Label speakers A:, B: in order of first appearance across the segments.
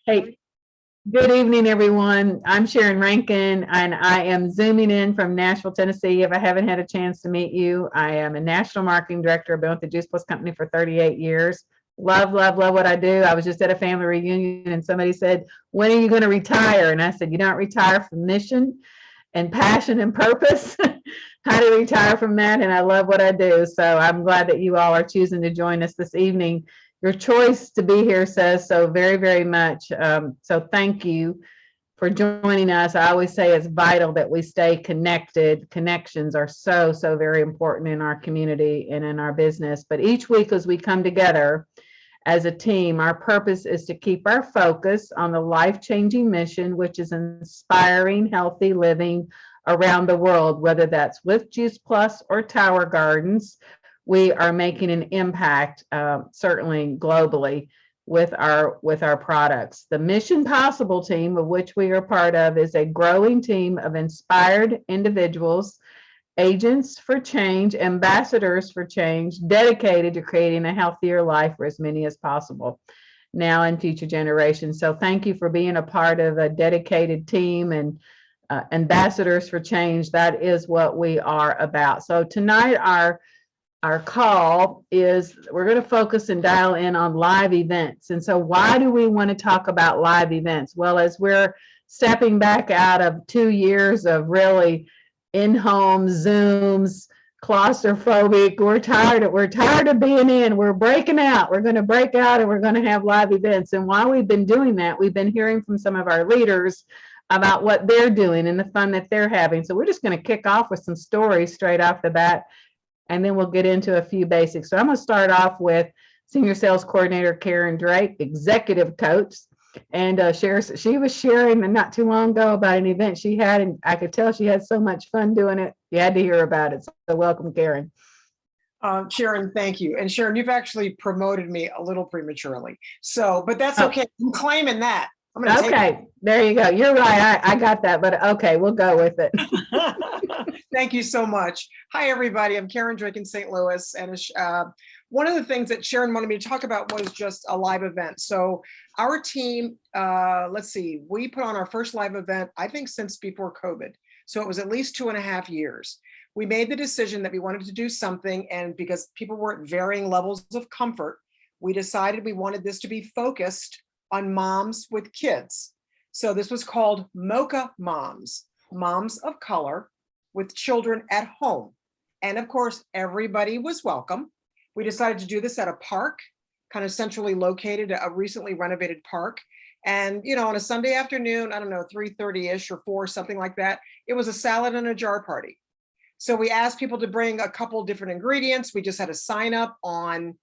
A: Hey, good evening, everyone. I'm Sharon Rankin, and I am zooming in from Nashville, Tennessee. If I haven't had a chance to meet you, I am a national marketing director. I've been with the Juice Plus Company for 38 years. Love, love, love what I do. I was just at a family reunion, and somebody said, "When are you going to retire?" And I said, "You don't retire from mission and passion and purpose." How to retire from that, and I love what I do. So I'm glad that you all are choosing to join us this evening. Your choice to be here says so very, very much. So thank you for joining us. I always say it's vital that we stay connected. Connections are so, so very important in our community and in our business. But each week as we come together as a team, our purpose is to keep our focus on the life-changing mission, which is inspiring healthy living around the world, whether that's with Juice Plus or Tower Gardens. We are making an impact, certainly globally, with our products. The Mission Possible team, of which we are part of, is a growing team of inspired individuals, agents for change, ambassadors for change, dedicated to creating a healthier life for as many as possible now and future generations. So thank you for being a part of a dedicated team and ambassadors for change. That is what we are about. So tonight, our call is we're going to focus and dial in on live events. And so why do we want to talk about live events? Well, as we're stepping back out of 2 years of really in-home Zooms, claustrophobic, we're tired of being in, we're breaking out, we're going to break out and we're going to have live events. And while we've been doing that, we've been hearing from some of our leaders about what they're doing and the fun that they're having. So we're just going to kick off with some stories straight off the bat, and then we'll get into a few basics. So I'm going to start off with Senior Sales Coordinator Karen Drake, Executive Coach. And she was sharing not too long ago about an event she had, and I could tell she had so much fun doing it. You had to hear about it. So welcome, Karen.
B: Sharon, thank you. And Sharon, you've actually promoted me a little prematurely. So, but that's okay. I'm claiming that. I'm gonna
A: okay, there you go. You're right. I got that, but okay, we'll go with it.
B: Thank you so much. Hi, everybody. I'm Karen Drake in St. Louis. And one of the things that Sharon wanted me to talk about was just a live event. So our team, let's see, we put on our first live event, I think since before COVID. So it was at least 2.5 years. We made the decision that we wanted to do something, and because people were at varying levels of comfort, we decided we wanted this to be focused on moms with kids. So this was called Mocha Moms, Moms of Color with Children at Home. And of course, everybody was welcome. We decided to do this at a park, kind of centrally located, a recently renovated park. And, you know, on a Sunday afternoon, I don't know, 3:30-ish or 4, something like that, it was a salad in a jar party. So we asked people to bring a couple different ingredients. We just had a sign up on,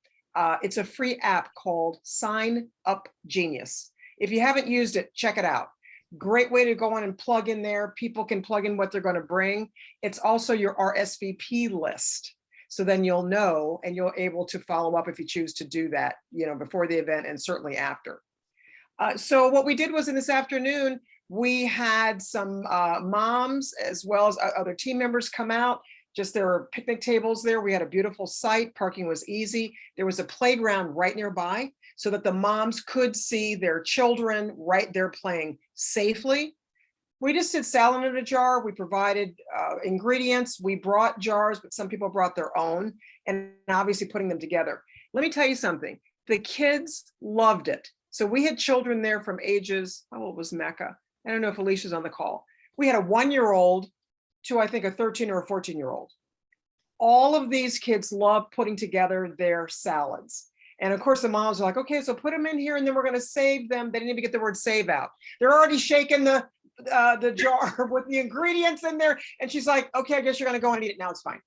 B: it's a free app called Sign Up Genius. If you haven't used it, check it out. Great way to go on and plug in there. People can plug in what they're going to bring. It's also your RSVP list. So then you'll know and you're able to follow up if you choose to do that, you know, before the event and certainly after. So what we did was in this afternoon, we had some moms as well as other team members come out. Just there were picnic tables there. We had a beautiful site. Parking was easy. There was a playground right nearby so that the moms could see their children right there playing safely. We just did salad in a jar. We provided ingredients. We brought jars, but some people brought their own, and obviously putting them together. Let me tell you something. The kids loved it. So we had children there from ages, how old was Mecca? I don't know if Alicia's on the call. We had a 1-year-old to I think a 13 or a 14-year-old. All of these kids love putting together their salads. And of course the moms are like, okay, so put them in here and then we're gonna save them. They didn't even get the word save out. They're already shaking the jar with the ingredients in there. And she's like, okay, I guess you're gonna go and eat it now, it's fine.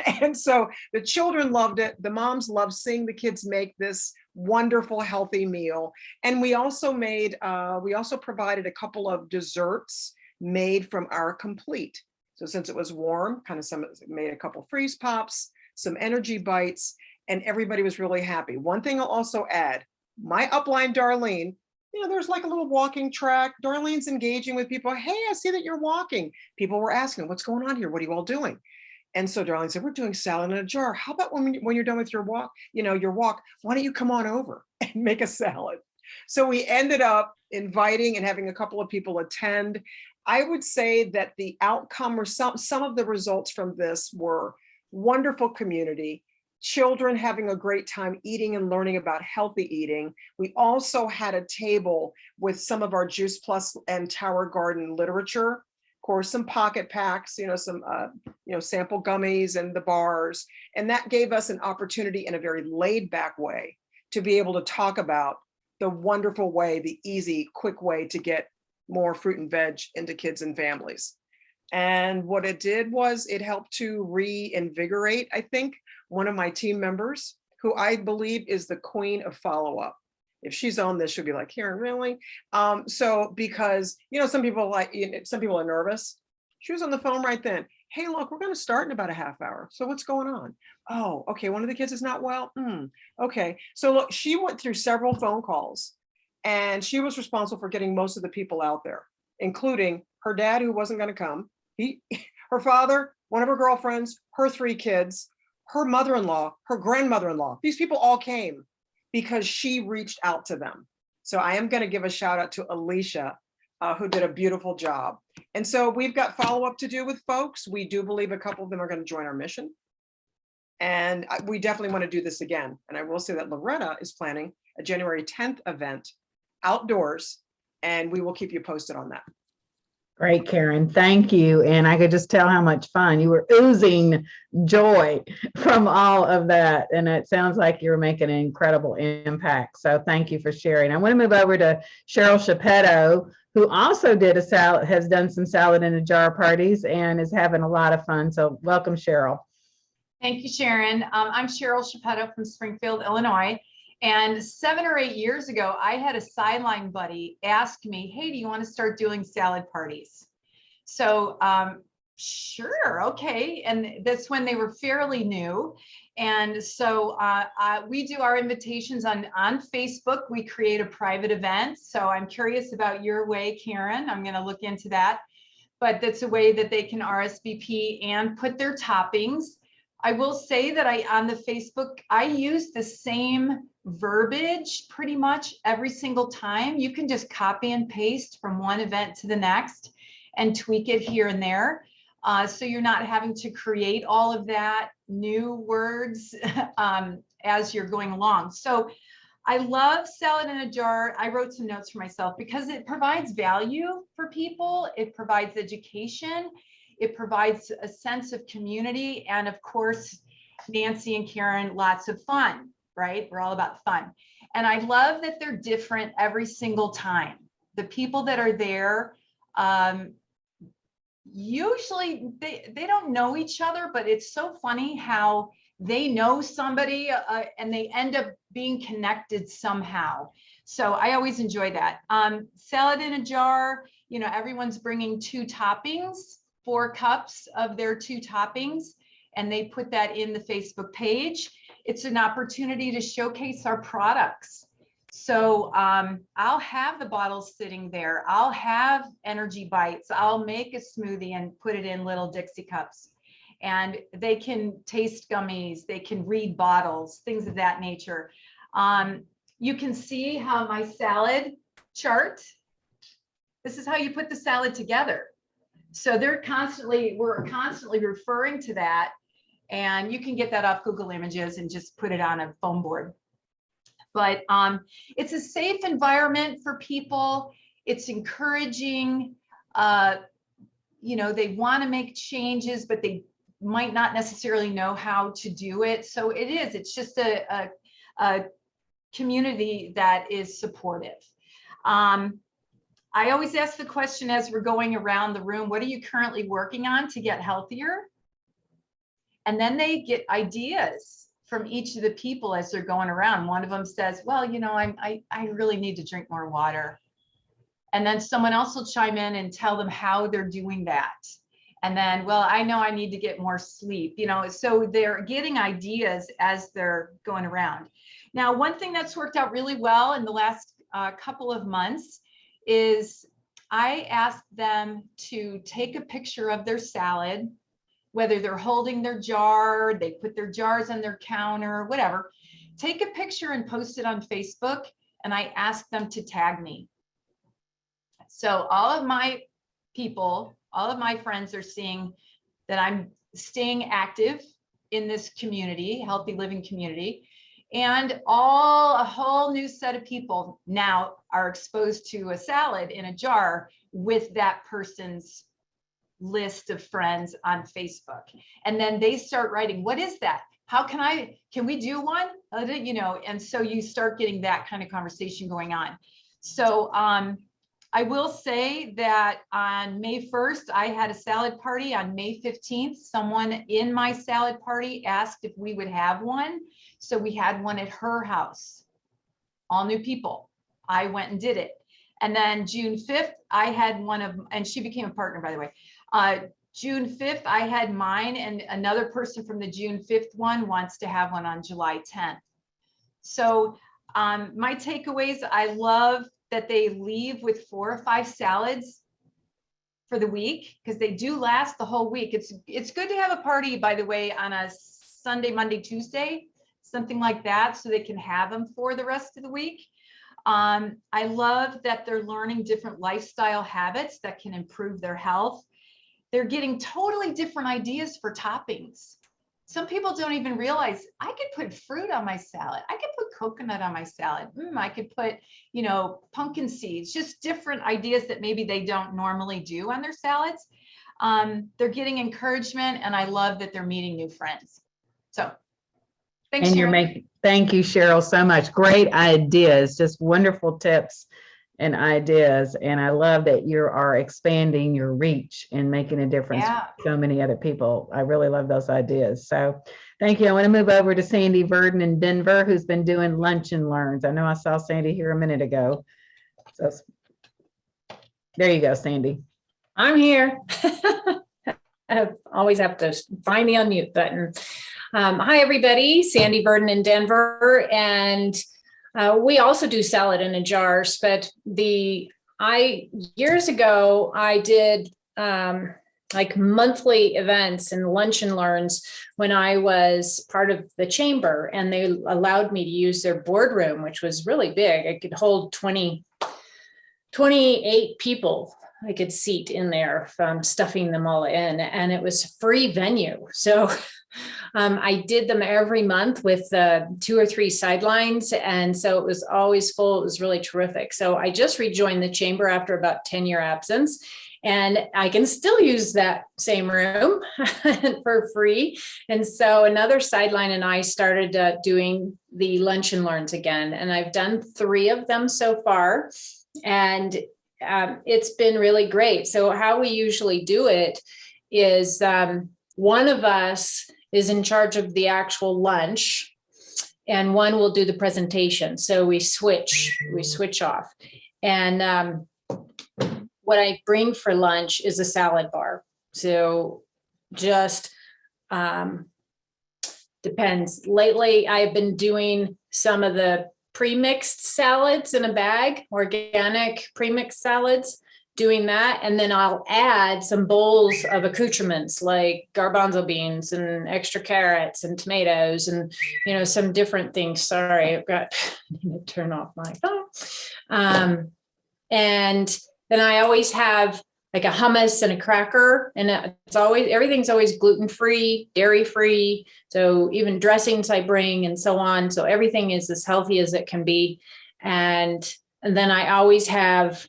B: And so the children loved it. The moms loved seeing the kids make this wonderful, healthy meal. And we also provided a couple of desserts made from our Complete. So since it was warm, made a couple freeze pops, some energy bites, and everybody was really happy. One thing I'll also add, my upline, Darlene, you know, there's like a little walking track. Darlene's engaging with people. Hey, I see that you're walking. People were asking, what's going on here? What are you all doing? And so Darlene said, we're doing salad in a jar. How about when you're done with your walk, why don't you come on over and make a salad? So we ended up inviting and having a couple of people attend. I would say that the outcome or some of the results from this were wonderful community, children having a great time eating and learning about healthy eating. We also had a table with some of our Juice Plus and Tower Garden literature, of course, some pocket packs, some sample gummies and the bars. And that gave us an opportunity in a very laid back way to be able to talk about the wonderful way, the easy, quick way to get more fruit and veg into kids and families. And what it did was it helped to reinvigorate, I think, one of my team members, who I believe is the queen of follow-up. If she's on this, she'll be like, Karen, really? So because, some people are nervous. She was on the phone right then. Hey, look, we're going to start in about a half hour. So what's going on? Oh, okay. One of the kids is not well. Okay. So look, she went through several phone calls and she was responsible for getting most of the people out there, including her dad, who wasn't going to come. Her father, one of her girlfriends, her 3 kids, her mother-in-law, her grandmother-in-law. These people all came because she reached out to them. So I am going to give a shout out to Alicia, who did a beautiful job. And so we've got follow-up to do with folks. We do believe a couple of them are going to join our mission. And we definitely want to do this again. And I will say that Loretta is planning a January 10th event outdoors, and we will keep you posted on that.
A: Great, Karen. Thank you. And I could just tell how much fun you were oozing joy from all of that. And it sounds like you're making an incredible impact. So thank you for sharing. I want to move over to Cheryl Shapiro, who also did has done some salad in a jar parties and is having a lot of fun. So welcome, Cheryl.
C: Thank you, Sharon. I'm Cheryl Shapiro from Springfield, Illinois. And 7 or 8 years ago, I had a sideline buddy ask me, hey, do you want to start doing salad parties? So sure, okay. And that's when they were fairly new. And so we do our invitations on Facebook. We create a private event. So I'm curious about your way, Karen. I'm going to look into that. But that's a way that they can RSVP and put their toppings. I will say that on the Facebook, I use the same verbiage pretty much every single time. You can just copy and paste from one event to the next and tweak it here and there. So you're not having to create all of that new words as you're going along. So I love salad in a jar. I wrote some notes for myself because it provides value for people. It provides education. It provides a sense of community. And of course, Nancy and Karen, lots of fun, right? We're all about fun. And I love that they're different every single time. The people that are there, usually they don't know each other, but it's so funny how they know somebody and they end up being connected somehow. So I always enjoy that. Salad in a jar, everyone's bringing 2 toppings, 4 cups of their 2 toppings, and they put that in the Facebook page. It's an opportunity to showcase our products. So I'll have the bottles sitting there. I'll have energy bites. I'll make a smoothie and put it in little Dixie cups. And they can taste gummies. They can read bottles, things of that nature. You can see how my salad chart, this is how you put the salad together. So we're constantly referring to that. And you can get that off Google Images and just put it on a foam board. But it's a safe environment for people. It's encouraging. They want to make changes, but they might not necessarily know how to do it. So it's just a community that is supportive. I always ask the question as we're going around the room, what are you currently working on to get healthier? And then they get ideas from each of the people as they're going around. One of them says, well, I really need to drink more water. And then someone else will chime in and tell them how they're doing that. And then, well, I know I need to get more sleep, so they're getting ideas as they're going around. Now, one thing that's worked out really well in the last couple of months is I asked them to take a picture of their salad, whether they're holding their jar, they put their jars on their counter, whatever. Take a picture and post it on Facebook and I ask them to tag me. So all of my people, all of my friends are seeing that I'm staying active in this community, healthy living community. And a whole new set of people now are exposed to a salad in a jar with that person's list of friends on Facebook. And then they start writing, what is that? Can we do one? And so you start getting that kind of conversation going on. So I will say that on May 1st, I had a salad party. On May 15th, someone in my salad party asked if we would have one. So we had one at her house, all new people. I went and did it. And then June 5th, I had and she became a partner, by the way. June 5th, I had mine, and another person from the June 5th one wants to have one on July 10th. So my takeaways, I love that they leave with 4 or 5 salads for the week, because they do last the whole week. It's good to have a party, by the way, on a Sunday, Monday, Tuesday, something like that, so they can have them for the rest of the week. I love that they're learning different lifestyle habits that can improve their health. They're getting totally different ideas for toppings. Some people don't even realize I could put fruit on my salad. I could put coconut on my salad. I could put, pumpkin seeds, just different ideas that maybe they don't normally do on their salads. They're getting encouragement, and I love that they're meeting new friends. So thanks,
A: And
C: Sharon.
A: thank you, Cheryl, so much. Great ideas, just wonderful tips and ideas. And I love that you are expanding your reach and making a difference
C: Yeah.
A: for so many other people. I really love those ideas. So thank you. I want to move over to Sandy Burton in Denver, who's been doing lunch and learns. I know I saw Sandy here a minute ago. So there you go, Sandy.
D: I'm here. I always have to find the unmute button. Hi, everybody. Sandy Burton in Denver. And we also do salad in a jars, but years ago, I did like monthly events and lunch and learns when I was part of the chamber, and they allowed me to use their boardroom, which was really big. I could hold 28 people. I could seat in there from stuffing them all in, and it was a free venue. So I did them every month with 2 or 3 sidelines. And so it was always full. It was really terrific. So I just rejoined the chamber after about 10-year absence, and I can still use that same room for free. And so another sideline and I started doing the lunch and learns again. And I've done 3 of them so far. And it's been really great. So how we usually do it is one of us is in charge of the actual lunch, and one will do the presentation. So we switch off. And what I bring for lunch is a salad bar. So just depends. Lately, I've been doing some of the pre-mixed salads in a bag, organic pre-mixed salads, doing that. And then I'll add some bowls of accoutrements like garbanzo beans and extra carrots and tomatoes and, some different things. Sorry, I need to turn off my phone. And then I always have like a hummus and a cracker, and everything's always gluten-free, dairy-free. So even dressings I bring and so on. So everything is as healthy as it can be. And then I always have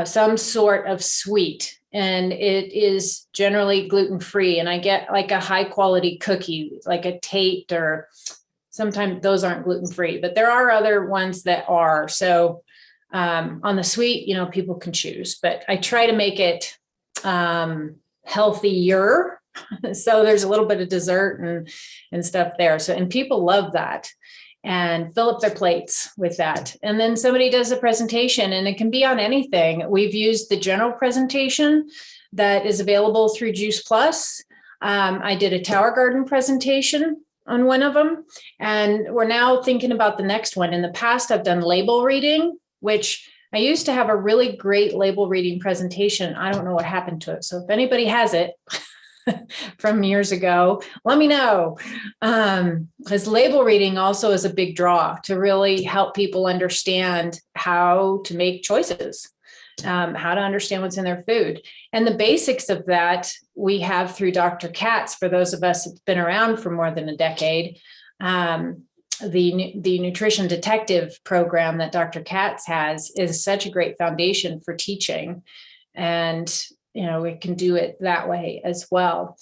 D: some sort of sweet, and it is generally gluten-free. And I get like a high quality cookie, like a Tate, or sometimes those aren't gluten-free, but there are other ones that are. So on the sweet, people can choose, but I try to make it healthier. So there's a little bit of dessert and stuff there. So, and people love that and fill up their plates with that. And then somebody does a presentation, and it can be on anything. We've used the general presentation that is available through Juice Plus. I did a Tower Garden presentation on one of them, and we're now thinking about the next one. In the past, I've done label reading, which I used to have a really great label reading presentation. I don't know what happened to it. So if anybody has it, from years ago, let me know. Because label reading also is a big draw to really help people understand how to make choices, how to understand what's in their food. And the basics of that we have through Dr. Katz, for those of us that's been around for more than a decade. The nutrition detective program that Dr. Katz has is such a great foundation for teaching. And, we can do it that way as well.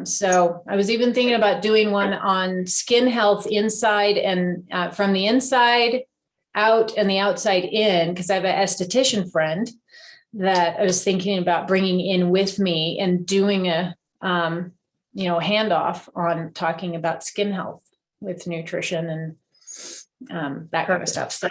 D: So I was even thinking about doing one on skin health inside and from the inside out and the outside in, because I have an esthetician friend that I was thinking about bringing in with me and doing a, handoff on talking about skin health with nutrition and that kind of stuff. So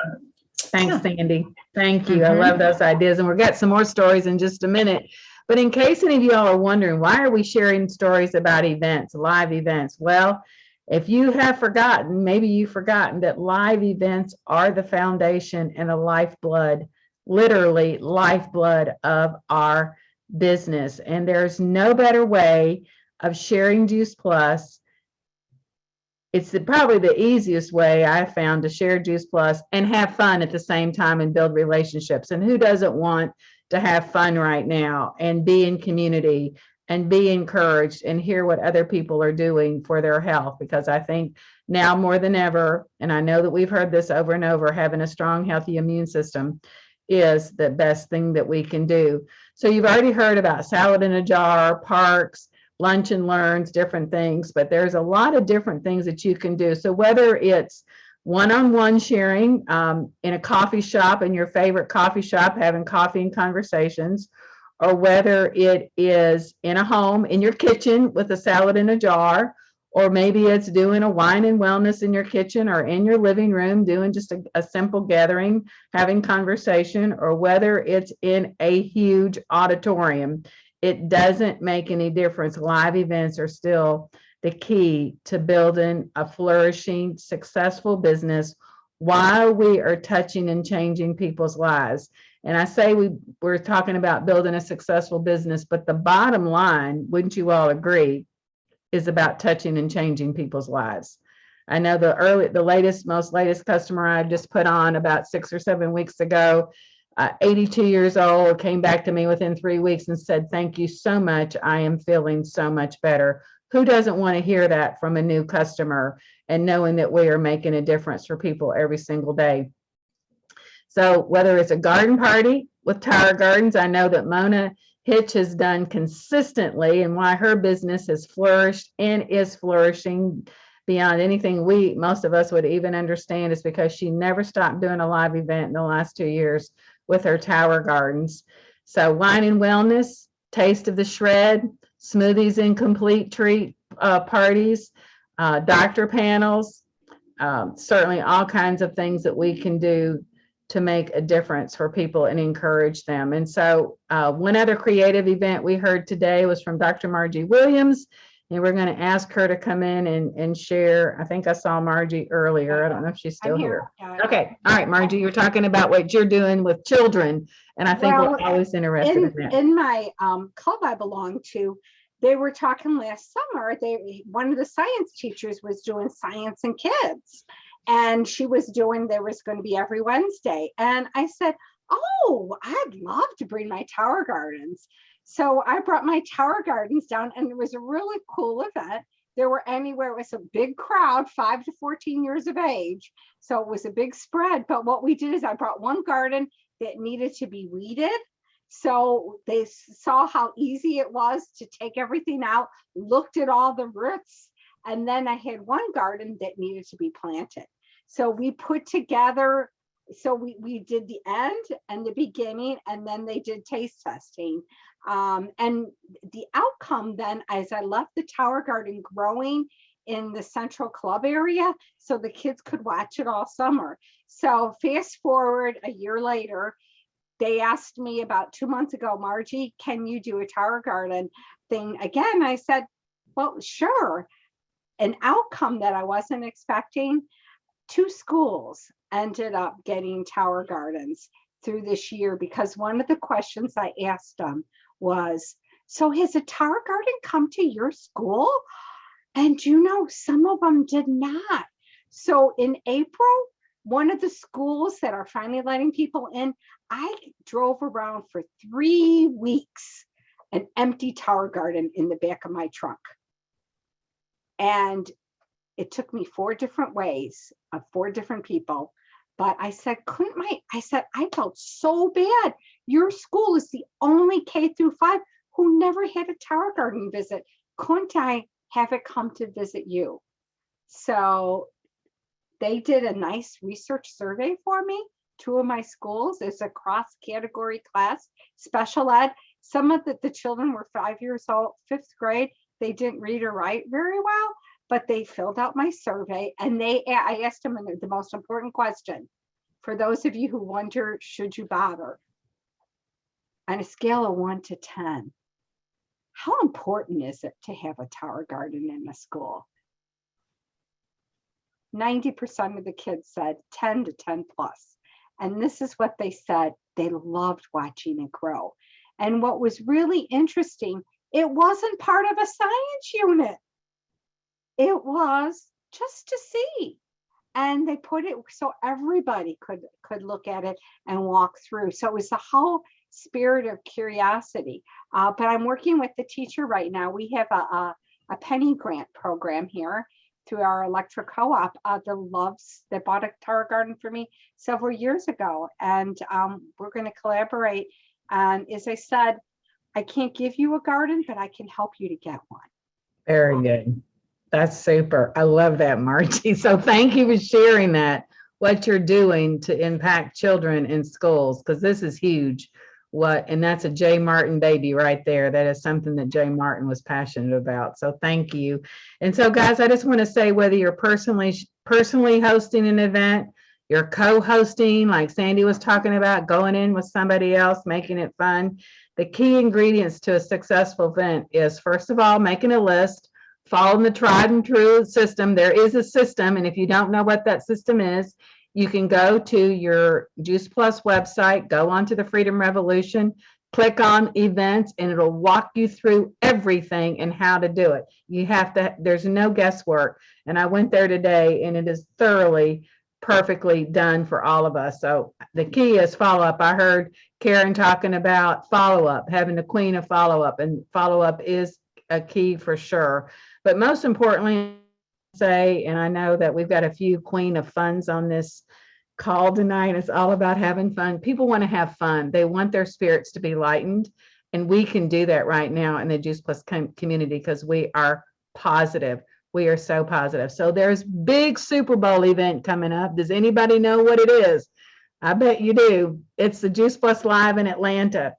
A: thanks, Sandy. Thank you. I love those ideas. And we'll get some more stories in just a minute. But in case any of y'all are wondering, why are we sharing stories about events, live events? Well, if you have forgotten, maybe you've forgotten that live events are the foundation and the lifeblood, literally lifeblood of our business. And there's no better way of sharing Juice Plus. It's probably the easiest way I found to share Juice Plus and have fun at the same time and build relationships. And who doesn't want to have fun right now and be in community and be encouraged and hear what other people are doing for their health? Because I think now more than ever, and I know that we've heard this over and over, having a strong, healthy immune system is the best thing that we can do. So you've already heard about salad in a jar, parks, lunch and learns, different things, but there's a lot of different things that you can do. So whether it's one-on-one sharing in a coffee shop, in your favorite coffee shop, having coffee and conversations, or whether it is in a home, in your kitchen with a salad in a jar, or maybe it's doing a wine and wellness in your kitchen or in your living room, doing just a simple gathering, having conversation, or whether it's in a huge auditorium. It doesn't make any difference. Live events are still the key to building a flourishing, successful business while we are touching and changing people's lives. And I say we're talking about building a successful business, but the bottom line, wouldn't you all agree, is about touching and changing people's lives. I know the most latest customer I just put on about 6 or 7 weeks ago, 82 years old, came back to me within 3 weeks and said, "Thank you so much. I am feeling so much better." Who doesn't want to hear that from a new customer and knowing that we are making a difference for people every single day? So whether it's a garden party with Tower Gardens, I know that Mona Hitch has done consistently, and why her business has flourished and is flourishing beyond anything most of us would even understand, is because she never stopped doing a live event in the last 2 years with her Tower Gardens. So wine and wellness, taste of the shred, smoothies and complete treat parties, doctor panels, certainly all kinds of things that we can do to make a difference for people and encourage them. And so one other creative event we heard today was from Dr. Margie Williams, and we're going to ask her to come in and share. I think I saw Margie earlier. I don't know if she's still here. Okay. All right, Margie, you're talking about what you're doing with children, and I think we're always interested in that.
E: In my club I belong to, they were talking last summer. One of the science teachers was doing science and kids, and there was going to be every Wednesday. And I said, "Oh, I'd love to bring my Tower Gardens." So I brought my Tower Gardens down, and it was a really cool event. There were it was a big crowd, 5 to 14 years of age. So it was a big spread. But what we did is I brought one garden that needed to be weeded. So they saw how easy it was to take everything out, looked at all the roots, and then I had one garden that needed to be planted. So we put together, we did the end and the beginning, and then they did taste testing. And the outcome then, as I left the Tower Garden growing in the Central Club area, so the kids could watch it all summer. So fast forward a year later, they asked me about 2 months ago, "Margie, can you do a Tower Garden thing again?" I said, "Well, sure." An outcome that I wasn't expecting, 2 schools ended up getting Tower Gardens through this year, because one of the questions I asked them was, So has a Tower Garden come to your school? And some of them did not. So in April, one of the schools that are finally letting people in, I drove around for 3 weeks, an empty Tower Garden in the back of my truck. And it took me 4 different ways of 4 different people. But I said, I felt so bad. Your school is the only K through 5 who never had a Tower Garden visit. Couldn't I have it come to visit you? So they did a nice research survey for me. 2 of my schools is a cross-category class, special ed. Some of the children were 5 years old, 5th grade. They didn't read or write very well, but they filled out my survey, and I asked them the most important question. For those of you who wonder, should you bother? On a scale of 1 to 10, how important is it to have a Tower Garden in a school? 90% of the kids said 10 to 10 plus. And this is what they said. They loved watching it grow. And what was really interesting, it wasn't part of a science unit. It was just to see. And they put it so everybody could look at it and walk through. So it was the whole spirit of curiosity. But I'm working with the teacher right now. We have a penny grant program here through our electric co-op that bought a Tower Garden for me several years ago. And we're going to collaborate. And as I said, I can't give you a garden, but I can help you to get one.
A: Very good. That's super. I love that, Margie. So thank you for sharing that, what you're doing to impact children in schools, because this is huge. And that's a Jay Martin baby right there. That is something that Jay Martin was passionate about. So thank you. And so guys, I just want to say, whether you're personally hosting an event, you're co-hosting, like Sandy was talking about, going in with somebody else, making it fun. The key ingredients to a successful event is, first of all, making a list, following the tried and true system. There is a system. And if you don't know what that system is, you can go to your Juice Plus website, go onto the Freedom Revolution, click on events, and it'll walk you through everything and how to do it. There's no guesswork. And I went there today, and it is perfectly done for all of us. So the key is follow-up. I heard Karen talking about follow-up, having the queen of follow-up, and follow-up is a key for sure. But most importantly, and I know that we've got a few queen of funs on this call tonight. It's all about having fun. People want to have fun. They want their spirits to be lightened. And we can do that right now in the Juice Plus community because we are positive. We are so positive. So there's big Super Bowl event coming up. Does anybody know what it is? I bet you do. It's the Juice Plus Live in Atlanta.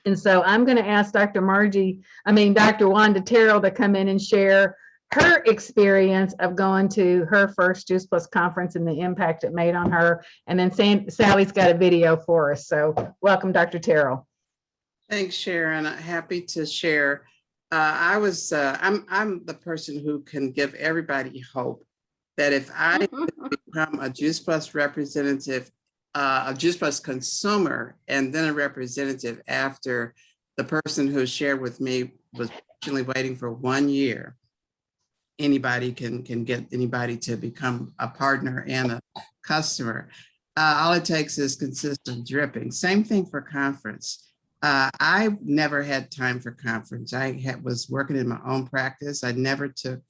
A: And so I'm going to ask Dr. Wanda Terrell to come in and share her experience of going to her first Juice Plus conference and the impact it made on her. And then Sally's got a video for us. So welcome, Dr. Terrell.
F: Thanks, Sharon. Happy to share. I'm the person who can give everybody hope that if I become a Juice Plus representative, a Juice Plus consumer, and then a representative after the person who shared with me was actually waiting for 1 year, anybody can get anybody to become a partner and a customer. All it takes is consistent dripping. Same thing for conference. I never had time for conference. I was working in my own practice. I never took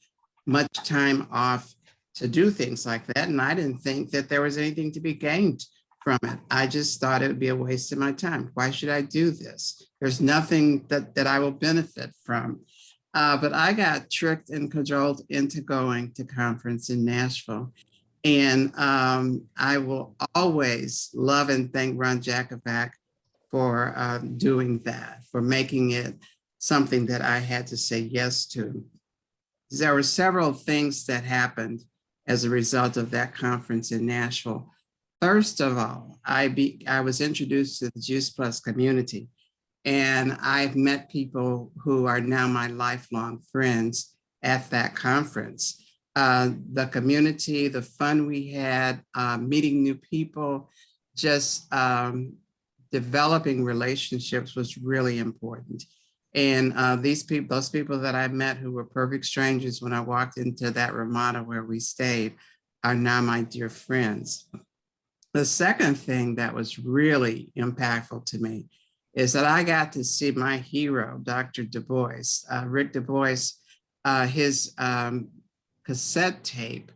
F: much time off to do things like that. And I didn't think that there was anything to be gained from it. I just thought it would be a waste of my time. Why should I do this? There's nothing that I will benefit from. But I got tricked and cajoled into going to conference in Nashville. And I will always love and thank Ron Jakovac for doing that, for making it something that I had to say yes to. There were several things that happened as a result of that conference in Nashville. First of all, I was introduced to the Juice Plus community, and I've met people who are now my lifelong friends at that conference. The community, the fun we had, meeting new people, just developing relationships was really important. And those people that I met who were perfect strangers when I walked into that Ramada where we stayed are now my dear friends. The second thing that was really impactful to me is that I got to see my hero, Dr. Du Bois, Rick Du Bois, his cassette tape.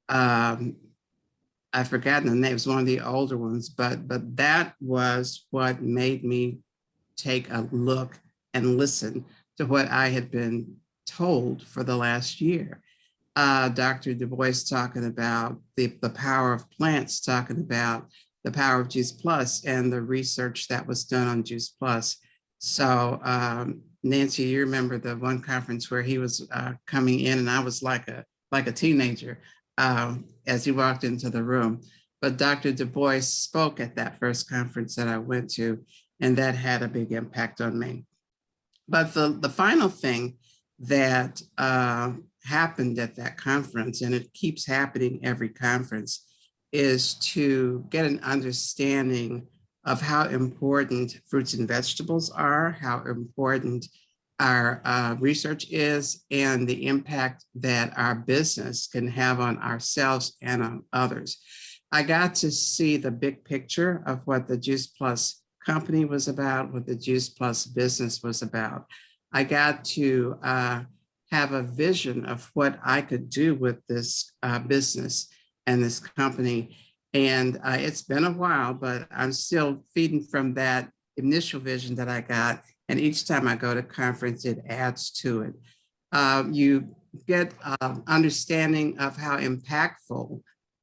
F: I've forgotten the name, it was one of the older ones, but that was what made me take a look and listen to what I had been told for the last year. Dr. Du Bois talking about the power of plants, talking about the power of Juice Plus and the research that was done on Juice Plus. So Nancy, you remember the one conference where he was coming in and I was like a teenager as he walked into the room. But Dr. Du Bois spoke at that first conference that I went to, and that had a big impact on me. But the final thing that happened at that conference, and it keeps happening every conference, is to get an understanding of how important fruits and vegetables are, how important our research is, and the impact that our business can have on ourselves and on others. I got to see the big picture of what the Juice Plus company was about, what the Juice Plus business was about. I got to have a vision of what I could do with this business and this company. And it's been a while, but I'm still feeding from that initial vision that I got. And each time I go to conference, it adds to it. You get understanding of how impactful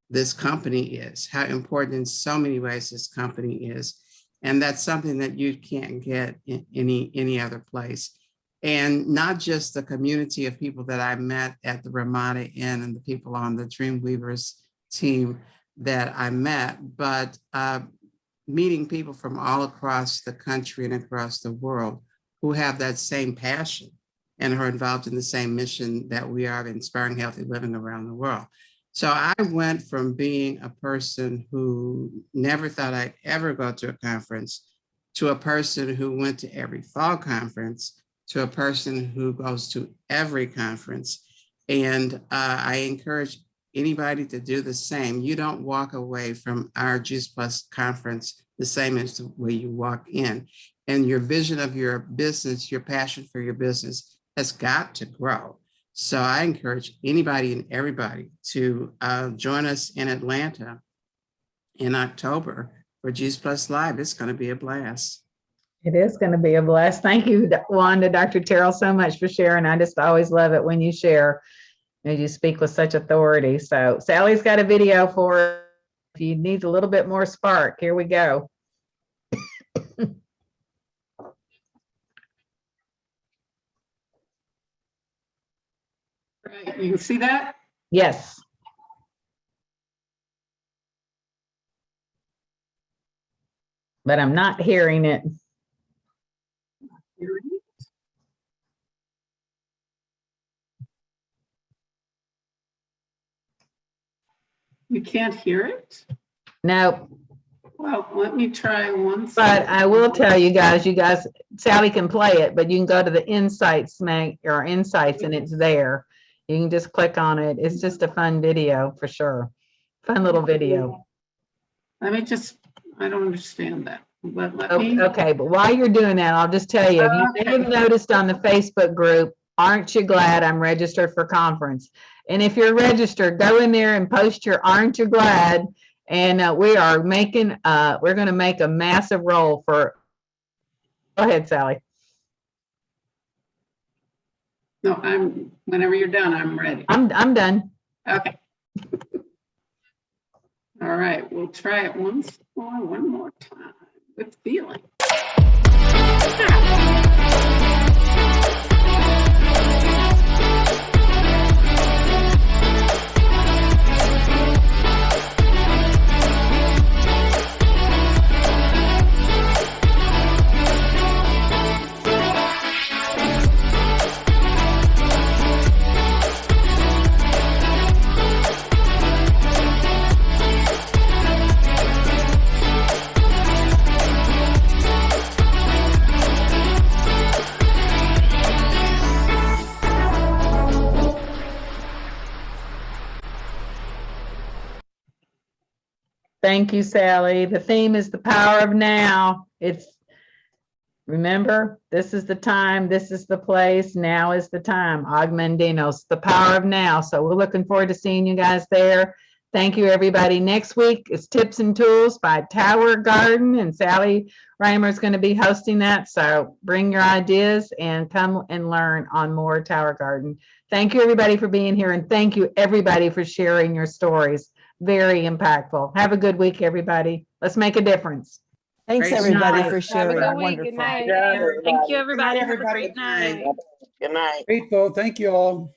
F: this company is, how important in so many ways this company is. And that's something that you can't get in any other place. And not just the community of people that I met at the Ramada Inn and the people on the Dreamweavers team that I met, but meeting people from all across the country and across the world who have that same passion and are involved in the same mission that we are, of inspiring healthy living around the world. So I went from being a person who never thought I'd ever go to a conference to a person who went to every fall conference, to a person who goes to every conference. And I encourage anybody to do the same. You don't walk away from our Juice Plus conference the same as the way you walk in. And your vision of your business, your passion for your business has got to grow. So I encourage anybody and everybody to join us in Atlanta in October for Juice Plus Live. It's going to be a blast.
A: It is going to be a blast. Thank you, Wanda, Dr. Terrell, so much for sharing. I just always love it when you share. You speak with such authority. So Sally's got a video for if you need a little bit more spark. Here we go.
G: Right, you can see that?
A: Yes. But I'm not hearing it.
G: You can't hear it?
A: No.
G: Well, let me try one.
A: But I will tell you guys, Sally can play it, but you can go to the Insights or Insights and it's there. You can just click on it. It's just a fun video for sure. Fun little video.
G: I don't understand that. But let me.
A: Okay, but while you're doing that, I'll just tell you, if you may have noticed on the Facebook group, aren't you glad I'm registered for conference? And if you're registered, go in there and post your aren't you glad? And we're going to make a massive roll for, go ahead, Sally.
G: No, whenever you're done, I'm ready.
A: I'm done.
G: Okay. All right, we'll try it one more time with feeling.
A: Thank you, Sally. The theme is the power of now. Remember, this is the time, this is the place, now is the time. Augmendinos, the power of now. So we're looking forward to seeing you guys there. Thank you, everybody. Next week is Tips and Tools by Tower Garden, and Sally Reimer is going to be hosting that. So bring your ideas and come and learn on more Tower Garden. Thank you, everybody, for being here, and thank you, everybody, for sharing your stories. Very impactful. Have a good week, everybody. Let's make a difference.
H: Thanks,
F: Great
H: everybody,
A: night.
H: for
B: Have a
H: sharing.
B: good
I: week. Good
H: Wonderful.
I: night.
D: Thank you,
B: Good night,
D: everybody. Have a
B: everybody.
D: great night.
J: Good night.
K: Grateful. Thank you all.